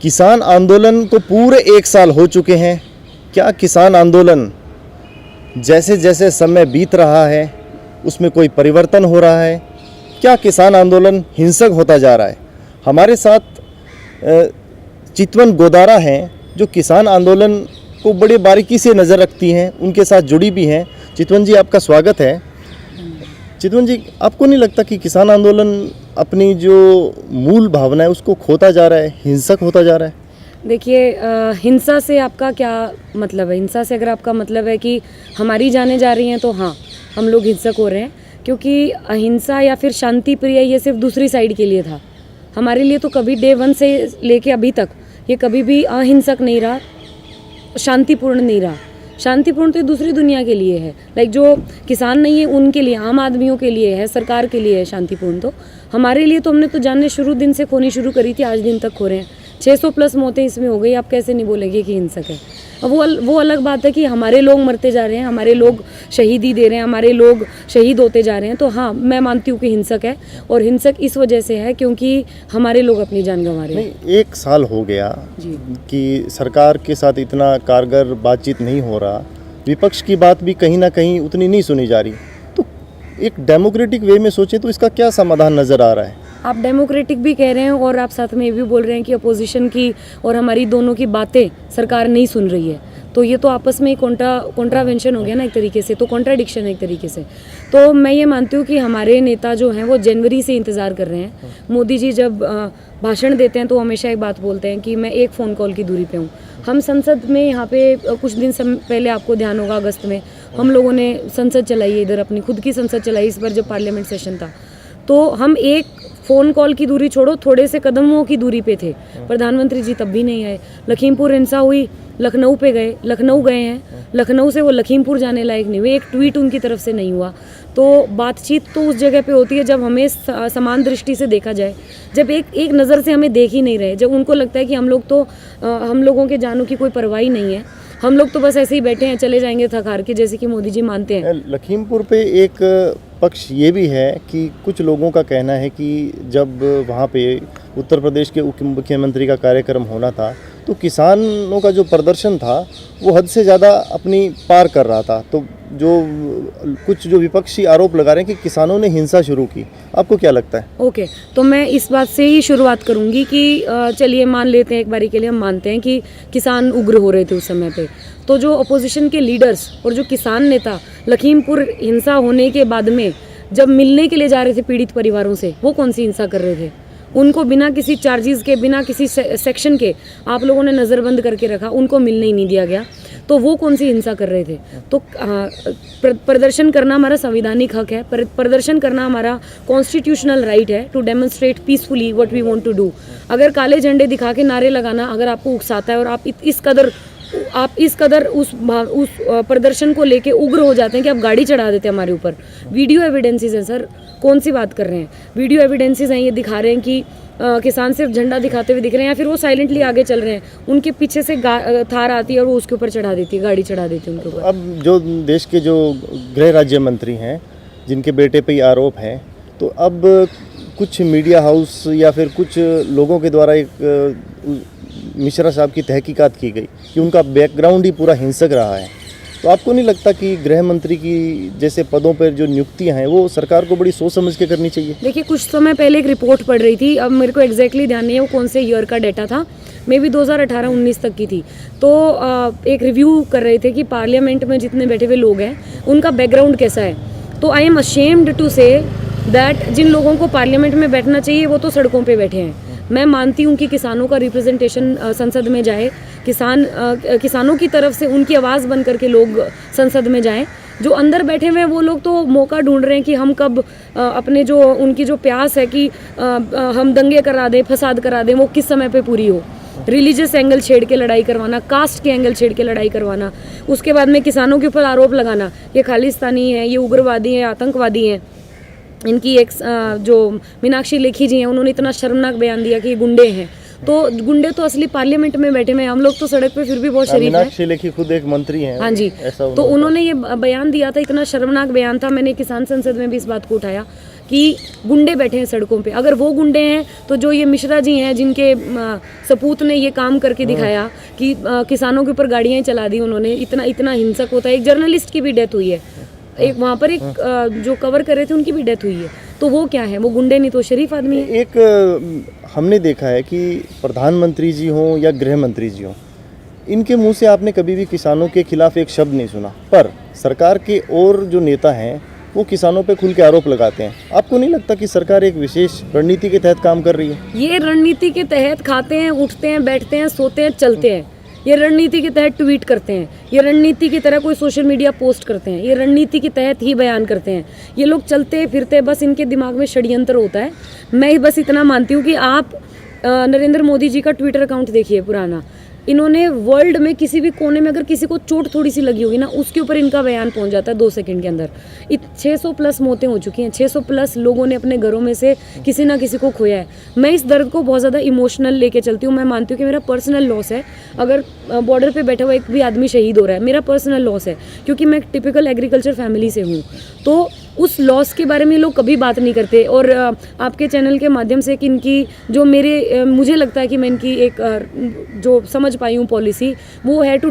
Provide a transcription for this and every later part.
किसान आंदोलन को पूरे 1 साल हो चुके हैं। क्या किसान आंदोलन जैसे जैसे समय बीत रहा है उसमें कोई परिवर्तन हो रहा है? क्या किसान आंदोलन हिंसक होता जा रहा है? हमारे साथ चितवन गोदारा हैं जो किसान आंदोलन को बड़े बारीकी से नज़र रखती हैं, उनके साथ जुड़ी भी हैं। चितवन जी, आपका स्वागत है। चितवन जी, आपको नहीं लगता कि किसान आंदोलन अपनी जो मूल भावना है उसको खोता जा रहा है, हिंसक होता जा रहा है? देखिए, हिंसा से आपका क्या मतलब है? हिंसा से अगर आपका मतलब है कि हमारी जानें जा रही हैं तो हाँ, हम लोग हिंसक हो रहे हैं, क्योंकि अहिंसा या फिर शांति प्रिय ये सिर्फ दूसरी साइड के लिए था। हमारे लिए तो कभी डे 1 से लेके अभी तक ये कभी भी अहिंसक नहीं रहा, शांतिपूर्ण नहीं रहा। शांतिपूर्ण तो दूसरी दुनिया के लिए है, लाइक जो किसान नहीं है उनके लिए, आम आदमियों के लिए है, सरकार के लिए है शांतिपूर्ण। तो हमारे लिए तो हमने तो जानने शुरू दिन से खोनी शुरू करी थी, आज दिन तक खो रहे हैं। 600 प्लस मौतें इसमें हो गई, आप कैसे नहीं बोलेंगे कि हिंसक है? अब वो अलग बात है कि हमारे लोग मरते जा रहे हैं, हमारे लोग शहीदी दे रहे हैं, हमारे लोग शहीद होते जा रहे हैं, तो हाँ, मैं मानती हूँ कि हिंसक है। और हिंसक इस वजह से है क्योंकि हमारे लोग अपनी जान गंवा रहे हैं। नहीं, 1 साल हो गया कि सरकार के साथ इतना कारगर बातचीत नहीं हो रहा, विपक्ष की बात भी कहीं ना कहीं उतनी नहीं सुनी जा रही। तो एक डेमोक्रेटिक वे में सोचे तो इसका क्या समाधान नज़र आ रहा है? आप डेमोक्रेटिक भी कह रहे हैं और आप साथ में ये भी बोल रहे हैं कि अपोजिशन की और हमारी दोनों की बातें सरकार नहीं सुन रही है, तो ये तो आपस में कॉन्ट्रावेंशन हो गया ना एक तरीके से, तो कॉन्ट्राडिक्शन है एक तरीके से। तो मैं ये मानती हूँ कि हमारे नेता जो हैं वो जनवरी से इंतज़ार कर रहे हैं। मोदी जी जब भाषण देते हैं तो हमेशा एक बात बोलते हैं कि मैं एक फ़ोन कॉल की दूरी पे हूँ। हम संसद में यहाँ पे कुछ दिन पहले, आपको ध्यान होगा, अगस्त में हम लोगों ने संसद चलाई है, इधर अपनी खुद की संसद चलाई इस बार जब पार्लियामेंट सेशन था। तो हम एक फ़ोन कॉल की दूरी छोड़ो, थोड़े से कदमों की दूरी पे थे। प्रधानमंत्री जी तब भी नहीं आए। लखीमपुर हिंसा हुई, लखनऊ पे गए, लखनऊ गए हैं, लखनऊ से वो लखीमपुर जाने लायक नहीं हुए, एक ट्वीट उनकी तरफ से नहीं हुआ। तो बातचीत तो उस जगह पे होती है जब हमें समान दृष्टि से देखा जाए, जब एक नज़र से हमें देख ही नहीं रहे, जब उनको लगता है कि हम लोगों के जानों की कोई परवाह ही नहीं है, हम लोग तो बस ऐसे ही बैठे हैं, चले जाएंगे थक हार के, जैसे कि मोदी जी मानते हैं। लखीमपुर पे एक पक्ष ये भी है कि कुछ लोगों का कहना है कि जब वहाँ पे उत्तर प्रदेश के मुख्यमंत्री का कार्यक्रम होना था तो किसानों का जो प्रदर्शन था वो हद से ज़्यादा अपनी पार कर रहा था। तो कुछ जो विपक्षी आरोप लगा रहे हैं कि किसानों ने हिंसा शुरू की, आपको क्या लगता है? ओके, तो मैं इस बात से ही शुरुआत करूंगी कि चलिए मान लेते हैं, एक बारी के लिए हम मानते हैं कि किसान उग्र हो रहे थे उस समय पे। तो जो अपोजिशन के लीडर्स और जो किसान नेता लखीमपुर हिंसा होने के बाद में जब मिलने के लिए जा रहे थे पीड़ित परिवारों से, वो कौन सी हिंसा कर रहे थे? उनको बिना किसी चार्जेस के, बिना किसी सेक्शन के आप लोगों ने नज़रबंद करके रखा, उनको मिलने ही नहीं दिया गया, तो वो कौन सी हिंसा कर रहे थे? तो प्रदर्शन करना हमारा संवैधानिक हक है, प्रदर्शन करना हमारा कॉन्स्टिट्यूशनल राइट है to demonstrate peacefully what we want to do. अगर काले झंडे दिखा के नारे लगाना अगर आपको उकसाता है और आप इस कदर उस प्रदर्शन को लेके उग्र हो जाते हैं कि आप गाड़ी चढ़ा देते हैं हमारे ऊपर। वीडियो एविडेंसेस हैं सर, कौन सी बात कर रहे हैं? वीडियो एविडेंसेस हैं, ये दिखा रहे हैं कि किसान सिर्फ झंडा दिखाते हुए दिख रहे हैं, या फिर वो साइलेंटली आगे चल रहे हैं, उनके पीछे से थार आती है और वो उसके ऊपर चढ़ा देती है, गाड़ी चढ़ा देती है उनके ऊपर। अब जो देश के जो गृह राज्य मंत्री हैं जिनके बेटे पे ये आरोप है, तो अब कुछ मीडिया हाउस या फिर कुछ लोगों के द्वारा एक मिश्रा साहब की तहकीकात की गई कि उनका बैकग्राउंड ही पूरा हिंसक रहा है। तो आपको नहीं लगता कि गृह मंत्री की जैसे पदों पर जो नियुक्तियां हैं वो सरकार को बड़ी सोच समझ के करनी चाहिए? देखिए, कुछ समय पहले एक रिपोर्ट पढ़ रही थी, अब मेरे को एग्जैक्टली ध्यान नहीं है वो कौन से ईयर का डेटा था, मे बी 2018-19 तक की थी। तो एक रिव्यू कर रहे थे कि पार्लियामेंट में जितने बैठे हुए लोग हैं उनका बैकग्राउंड कैसा है। तो I am ashamed to say that जिन लोगों को पार्लियामेंट में बैठना चाहिए वो तो सड़कों पे बैठे हैं। मैं मानती हूँ कि किसानों का रिप्रेजेंटेशन संसद में जाए, किसानों की तरफ से उनकी आवाज़ बन करके लोग संसद में जाएं। जो अंदर बैठे हुए हैं वो लोग तो मौका ढूंढ रहे हैं कि हम कब अपने जो उनकी जो प्यास है कि हम दंगे करा दें, फसाद करा दें, वो किस समय पे पूरी हो। रिलीजियस एंगल छेड़ के लड़ाई करवाना, कास्ट के एंगल छेड़ के लड़ाई करवाना, उसके बाद में किसानों के ऊपर आरोप लगाना ये खालिस्तानी है, ये उग्रवादी है, आतंकवादी हैं। इनकी एक जो मीनाक्षी लेखी जी हैं उन्होंने इतना शर्मनाक बयान दिया कि ये गुंडे हैं। तो गुंडे तो असली पार्लियामेंट में बैठे हुए हैं, हम लोग तो सड़क पे फिर भी बहुत शरीफ हैं। मीनाक्षी लेखी खुद एक मंत्री हैं। हाँ जी, तो उन्होंने ये बयान दिया था, इतना शर्मनाक बयान था। मैंने किसान संसद में भी इस बात को उठाया कि गुंडे बैठे हैं सड़कों पे। अगर वो गुंडे हैं तो जो ये मिश्रा जी हैं जिनके सपूत ने ये काम करके दिखाया कि किसानों के ऊपर गाड़ियाँ चला दी उन्होंने, इतना इतना हिंसक होता है। एक जर्नलिस्ट की भी डेथ हुई है, एक वहाँ पर एक जो कवर कर रहे थे उनकी भी डेथ हुई है। तो वो क्या है, वो गुंडे नहीं तो शरीफ आदमी है। एक हमने देखा है कि प्रधानमंत्री जी हों या गृह मंत्री जी हों, इनके मुंह से आपने कभी भी किसानों के खिलाफ एक शब्द नहीं सुना, पर सरकार के और जो नेता हैं वो किसानों पे खुल के आरोप लगाते हैं। आपको नहीं लगता कि सरकार एक विशेष रणनीति के तहत काम कर रही है? ये रणनीति के तहत खाते हैं, उठते हैं, बैठते हैं, सोते हैं, चलते हैं। ये रणनीति के तहत ट्वीट करते हैं, ये रणनीति की तरह कोई सोशल मीडिया पोस्ट करते हैं, ये रणनीति के तहत ही बयान करते हैं। ये लोग चलते फिरते, बस इनके दिमाग में षड्यंत्र होता है। मैं बस इतना मानती हूँ कि आप नरेंद्र मोदी जी का ट्विटर अकाउंट देखिए पुराना, इन्होंने वर्ल्ड में किसी भी कोने में अगर किसी को चोट थोड़ी सी लगी होगी ना, उसके ऊपर इनका बयान पहुंच जाता है 2 सेकंड के अंदर। 600 प्लस मौतें हो चुकी हैं, 600 प्लस लोगों ने अपने घरों में से किसी ना किसी को खोया है। मैं इस दर्द को बहुत ज़्यादा इमोशनल लेके चलती हूँ। मैं मानती हूँ कि मेरा पर्सनल लॉस है, अगर बॉर्डर पे बैठा हुआ एक भी आदमी शहीद हो रहा है, मेरा पर्सनल लॉस है, क्योंकि मैं एक टिपिकल एग्रीकल्चर फैमिली से हूँ। तो उस लॉस के बारे में लोग कभी बात नहीं करते। और आपके चैनल के माध्यम से कि इनकी जो मुझे लगता है कि मैं इनकी एक जो समझ पाई हूँ पॉलिसी, वो है to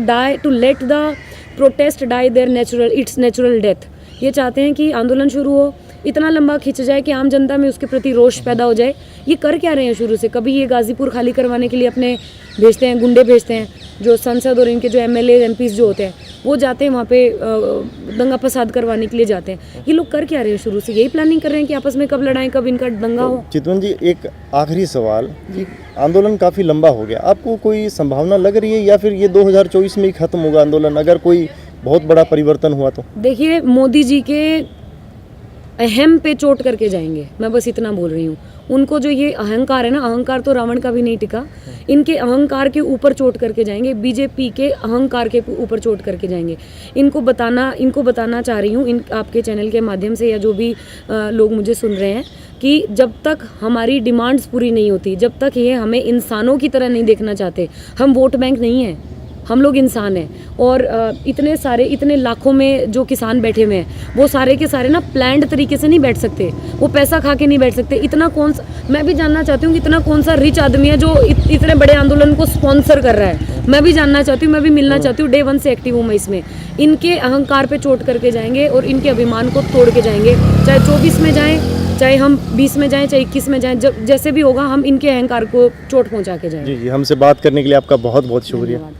let the protest die there it's natural death. ये चाहते हैं कि आंदोलन शुरू हो, इतना लंबा खिंच जाए कि आम जनता में उसके प्रति रोष पैदा हो जाए। ये कर क्या रहे हैं शुरू से? कभी ये गाजीपुर खाली करवाने के लिए अपने भेजते हैं, गुंडे भेजते हैं, जो संसद और इनके जो MLA MPs जो होते हैं वो जाते हैं वहाँ पे दंगा फसाद करवाने के लिए जाते हैं। ये लोग कर क्या रहे हैं शुरू से? यही प्लानिंग कर रहे हैं कि आपस में कब लड़ाएं, कब इनका दंगा हो। चितवन जी, एक आखिरी सवाल कि आंदोलन काफ़ी लंबा हो गया, आपको कोई संभावना लग रही है या फिर ये 2024 में ही खत्म होगा आंदोलन, अगर कोई बहुत बड़ा परिवर्तन हुआ तो? देखिए, मोदी जी के अहम पे चोट करके जाएंगे, मैं बस इतना बोल रही हूँ। उनको जो ये अहंकार है ना, अहंकार तो रावण का भी नहीं टिका, इनके अहंकार के ऊपर चोट करके जाएंगे, बीजेपी के अहंकार के ऊपर चोट करके जाएंगे। इनको बताना चाह रही हूँ आपके चैनल के माध्यम से, या जो भी लोग मुझे सुन रहे हैं, कि जब तक हमारी डिमांड्स पूरी नहीं होती, जब तक ये हमें इंसानों की तरह नहीं देखना चाहते, हम वोट बैंक नहीं हैं, हम लोग इंसान हैं। और इतने लाखों में जो किसान बैठे हुए हैं, वो सारे के सारे ना प्लान्ड तरीके से नहीं बैठ सकते, वो पैसा खा के नहीं बैठ सकते। मैं भी जानना चाहती हूँ कि इतना कौन सा रिच आदमी है जो इतने बड़े आंदोलन को स्पॉन्सर कर रहा है। मैं भी जानना चाहती हूँ, मैं भी मिलना चाहती हूँ। Day 1 से एक्टिव हूँ मैं इसमें। इनके अहंकार पे चोट करके जाएंगे और इनके अभिमान को तोड़ के जाएंगे, चाहे 24 में जाएं, चाहे हम 20 में जाएं, चाहे 21 में जाएं, जैसे भी होगा हम इनके अहंकार को चोट पहुंचा के जाएंगे। जी, हमसे बात करने के लिए आपका बहुत बहुत शुक्रिया।